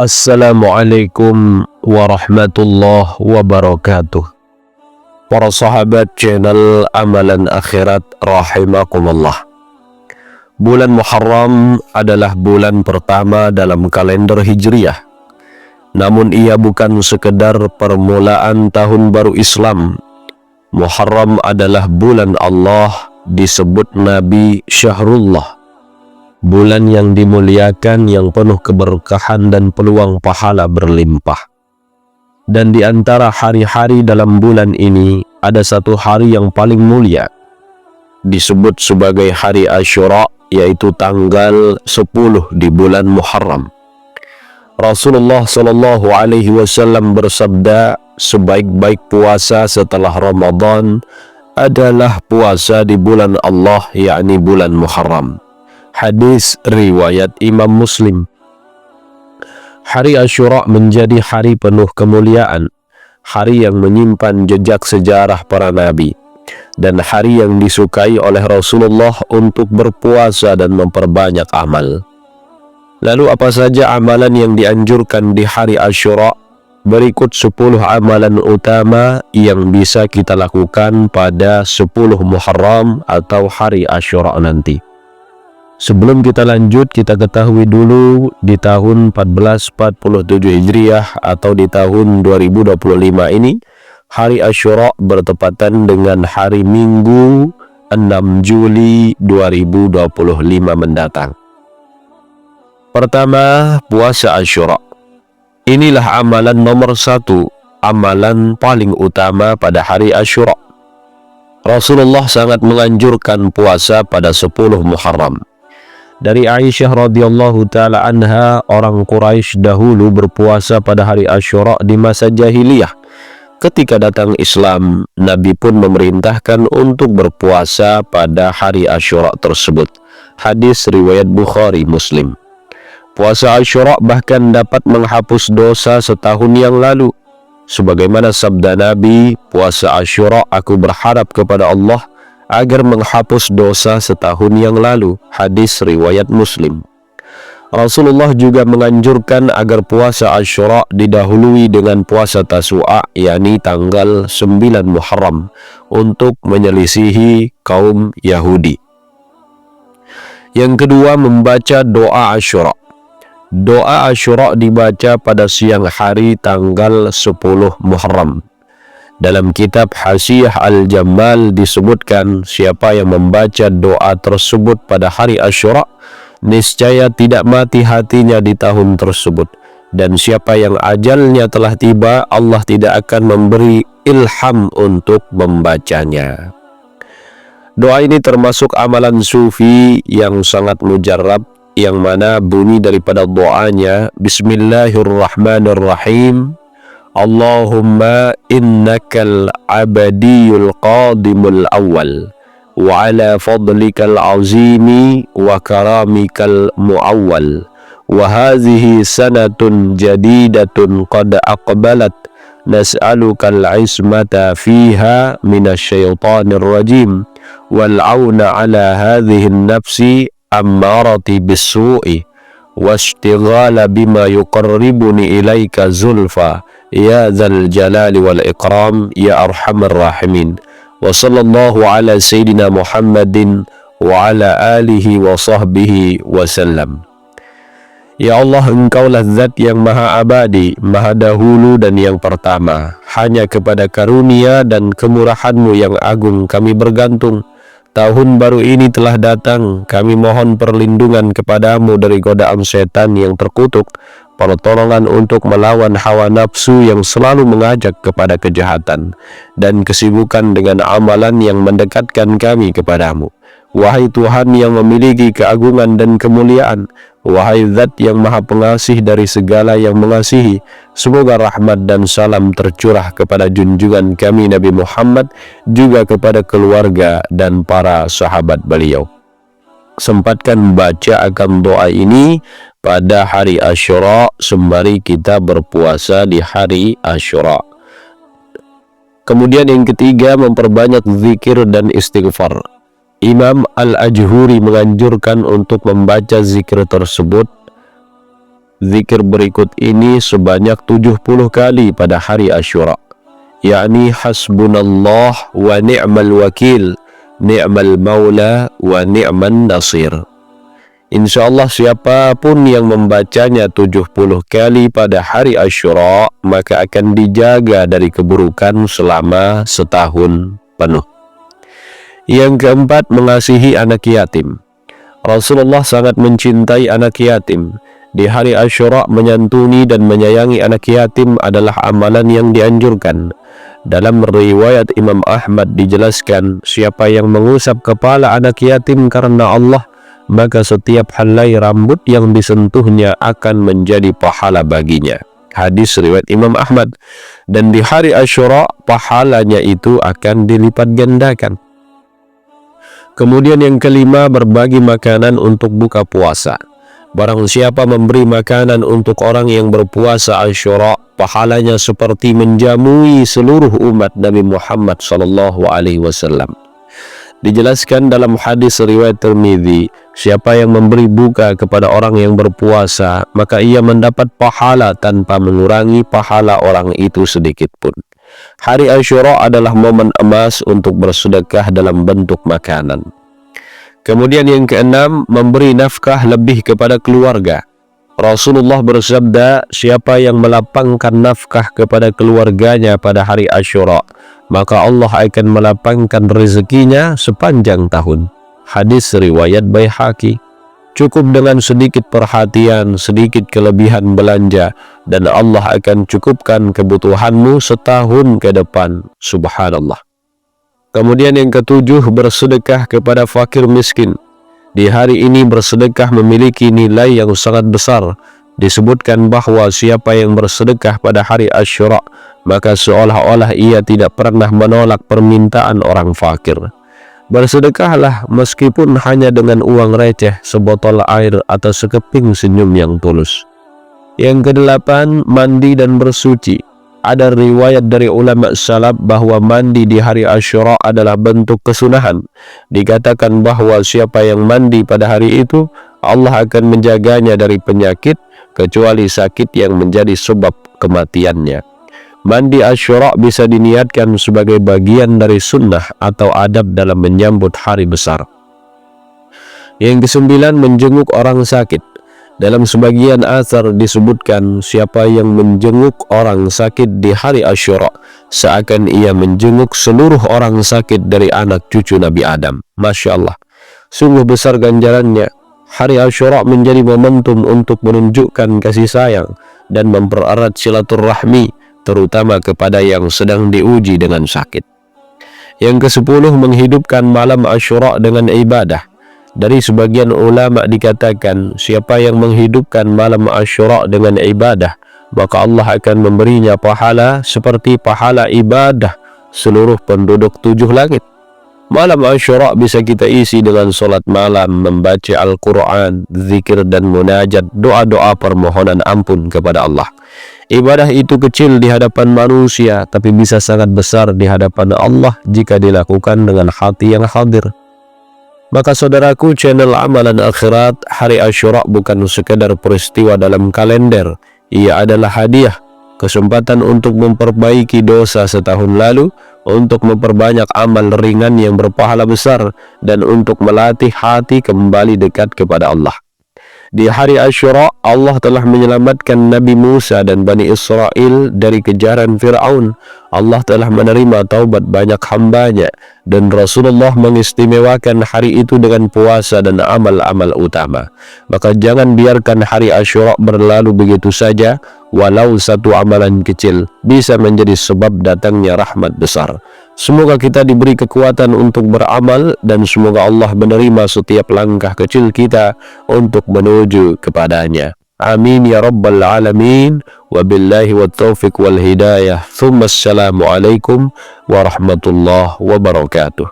Assalamualaikum warahmatullahi wabarakatuh. Para sahabat channel Amalan Akhirat rahimakumullah. Bulan Muharram adalah bulan pertama dalam kalender Hijriah. Namun ia bukan sekedar permulaan tahun baru Islam. Muharram adalah bulan Allah, disebut Nabi Syahrullah. Bulan yang dimuliakan, yang penuh keberkahan dan peluang pahala berlimpah. Dan di antara hari-hari dalam bulan ini, ada satu hari yang paling mulia, disebut sebagai hari Asyura, yaitu tanggal 10 di bulan Muharram. Rasulullah SAW bersabda, sebaik-baik puasa setelah Ramadan adalah puasa di bulan Allah, yakni bulan Muharram. Hadis riwayat Imam Muslim. Hari Asyura menjadi hari penuh kemuliaan, hari yang menyimpan jejak sejarah para nabi, dan hari yang disukai oleh Rasulullah untuk berpuasa dan memperbanyak amal. Lalu apa saja amalan yang dianjurkan di hari Asyura? Berikut 10 amalan utama yang bisa kita lakukan pada 10 Muharram atau hari Asyura nanti. Sebelum kita lanjut, kita ketahui dulu di tahun 1447 Hijriah atau di tahun 2025 ini, hari Asyura bertepatan dengan hari Minggu 6 Juli 2025 mendatang. Pertama, puasa Asyura. Inilah amalan nomor 1, amalan paling utama pada hari Asyura. Rasulullah sangat menganjurkan puasa pada 10 Muharram. Dari Aisyah radhiyallahu ta'ala anha, orang Quraisy dahulu berpuasa pada hari Asyura di masa jahiliyah. Ketika datang Islam, Nabi pun memerintahkan untuk berpuasa pada hari Asyura tersebut. Hadis riwayat Bukhari Muslim. Puasa Asyura bahkan dapat menghapus dosa setahun yang lalu. Sebagaimana sabda Nabi, puasa Asyura aku berharap kepada Allah agar menghapus dosa setahun yang lalu. Hadis riwayat Muslim. Rasulullah juga menganjurkan agar puasa Asyura didahului dengan puasa Tasu'a, yakni tanggal 9 Muharram, untuk menyelisihi kaum Yahudi. Yang kedua, membaca doa Asyura. Doa Asyura dibaca pada siang hari tanggal 10 Muharram. Dalam kitab Hasiyah Al-Jamal disebutkan, siapa yang membaca doa tersebut pada hari Asyura, niscaya tidak mati hatinya di tahun tersebut. Dan siapa yang ajalnya telah tiba, Allah tidak akan memberi ilham untuk membacanya. Doa ini termasuk amalan sufi yang sangat mujarab, yang mana bunyi daripada doanya, Bismillahirrahmanirrahim. Allahumma innakal abadiyul qadimul awal wa ala fadlikal azimi wa karamikal muawwal wa hadhihi sanatun jadidatun qad aqbalat nas'alukal ismata fiha minasyaitanir rajim wal auna ala hadhihi nafsi ammarati bis-su'i washtighala bima yuqarribuni ilaika zulfa ya dzal jalali wal ikram ya arhamar rahimin. Wa sallallahu ala sayyidina Muhammadin wa ala alihi wa sahbihi wasallam. Ya Allah, Engkaulah zat yang maha abadi, maha dahulu dan yang pertama. Hanya kepada karunia dan kemurahan-Mu yang agung kami bergantung. Tahun baru ini telah datang, kami mohon perlindungan kepadamu dari godaan setan yang terkutuk, pertolongan untuk melawan hawa nafsu yang selalu mengajak kepada kejahatan, dan kesibukan dengan amalan yang mendekatkan kami kepadamu. Wahai Tuhan yang memiliki keagungan dan kemuliaan, wahai Zat yang maha pengasih dari segala yang mengasihi, semoga rahmat dan salam tercurah kepada junjungan kami Nabi Muhammad, juga kepada keluarga dan para sahabat beliau. Sempatkan baca akan doa ini pada hari Asyura sembari kita berpuasa di hari Asyura. Kemudian yang ketiga, memperbanyak zikir dan istighfar. Imam Al-Ajhuri menganjurkan untuk membaca zikir tersebut zikir berikut ini sebanyak 70 kali pada hari Asyura, yakni hasbunallah wa ni'mal wakil, ni'mal maula wa ni'man nasir. Insyaallah siapapun yang membacanya 70 kali pada hari Asyura, maka akan dijaga dari keburukan selama setahun penuh. Yang keempat, mengasihi anak yatim. Rasulullah sangat mencintai anak yatim. Di hari Asyura, menyantuni dan menyayangi anak yatim adalah amalan yang dianjurkan. Dalam riwayat Imam Ahmad dijelaskan, siapa yang mengusap kepala anak yatim karena Allah, maka setiap helai rambut yang disentuhnya akan menjadi pahala baginya. Hadis riwayat Imam Ahmad. Dan di hari Asyura, pahalanya itu akan dilipat gandakan. Kemudian yang kelima, berbagi makanan untuk buka puasa. Barang siapa memberi makanan untuk orang yang berpuasa Asyura, pahalanya seperti menjamui seluruh umat Nabi Muhammad SAW. Dijelaskan dalam hadis riwayat Tirmidzi, siapa yang memberi buka kepada orang yang berpuasa, maka ia mendapat pahala tanpa mengurangi pahala orang itu sedikit pun. Hari Asyura adalah momen emas untuk bersedekah dalam bentuk makanan. Kemudian yang keenam, memberi nafkah lebih kepada keluarga. Rasulullah bersabda, siapa yang melapangkan nafkah kepada keluarganya pada hari Asyura, maka Allah akan melapangkan rezekinya sepanjang tahun. Hadis riwayat Baihaqi. Cukup dengan sedikit perhatian, sedikit kelebihan belanja, dan Allah akan cukupkan kebutuhanmu setahun ke depan. Subhanallah. Kemudian yang ketujuh, bersedekah kepada fakir miskin. Di hari ini bersedekah memiliki nilai yang sangat besar. Disebutkan bahwa siapa yang bersedekah pada hari Asyura, maka seolah-olah ia tidak pernah menolak permintaan orang fakir. Bersedekahlah meskipun hanya dengan uang receh, sebotol air atau sekeping senyum yang tulus. Yang kedelapan, mandi dan bersuci. Ada riwayat dari ulama salaf bahwa mandi di hari Asyura adalah bentuk kesunahan. Dikatakan bahwa siapa yang mandi pada hari itu, Allah akan menjaganya dari penyakit, kecuali sakit yang menjadi sebab kematiannya. Mandi Asyura bisa diniatkan sebagai bagian dari sunnah atau adab dalam menyambut hari besar. Yang kesembilan, menjenguk orang sakit. Dalam sebagian atsar disebutkan, siapa yang menjenguk orang sakit di hari Asyura, seakan ia menjenguk seluruh orang sakit dari anak cucu Nabi Adam. Masya Allah, sungguh besar ganjarannya. Hari Asyura menjadi momentum untuk menunjukkan kasih sayang dan mempererat silaturahmi, terutama kepada yang sedang diuji dengan sakit. Yang ke-10, menghidupkan malam Asyura dengan ibadah. Dari sebagian ulama dikatakan, siapa yang menghidupkan malam Asyura dengan ibadah, maka Allah akan memberinya pahala seperti pahala ibadah seluruh penduduk 7 langit. Malam Asyura bisa kita isi dengan solat malam, membaca Al-Quran, zikir dan munajat, doa-doa permohonan ampun kepada Allah. Ibadah itu kecil di hadapan manusia, tapi bisa sangat besar di hadapan Allah jika dilakukan dengan hati yang hadir. Maka saudaraku, channel Amalan Akhirat, hari Asyura bukan sekedar peristiwa dalam kalender. Ia adalah hadiah, kesempatan untuk memperbaiki dosa setahun lalu, untuk memperbanyak amal ringan yang berpahala besar, dan untuk melatih hati kembali dekat kepada Allah. Di hari Asyura, Allah telah menyelamatkan Nabi Musa dan Bani Israel dari kejaran Fir'aun. Allah telah menerima taubat banyak hambanya, dan Rasulullah mengistimewakan hari itu dengan puasa dan amal-amal utama. Maka jangan biarkan hari Asyura berlalu begitu saja, walau satu amalan kecil bisa menjadi sebab datangnya rahmat besar. Semoga kita diberi kekuatan untuk beramal, dan semoga Allah menerima setiap langkah kecil kita untuk menuju kepadanya. Amin ya rabbal alamin. Wabillahi wa taufiq wal hidayah. Thumma assalamualaikum warahmatullahi wabarakatuh.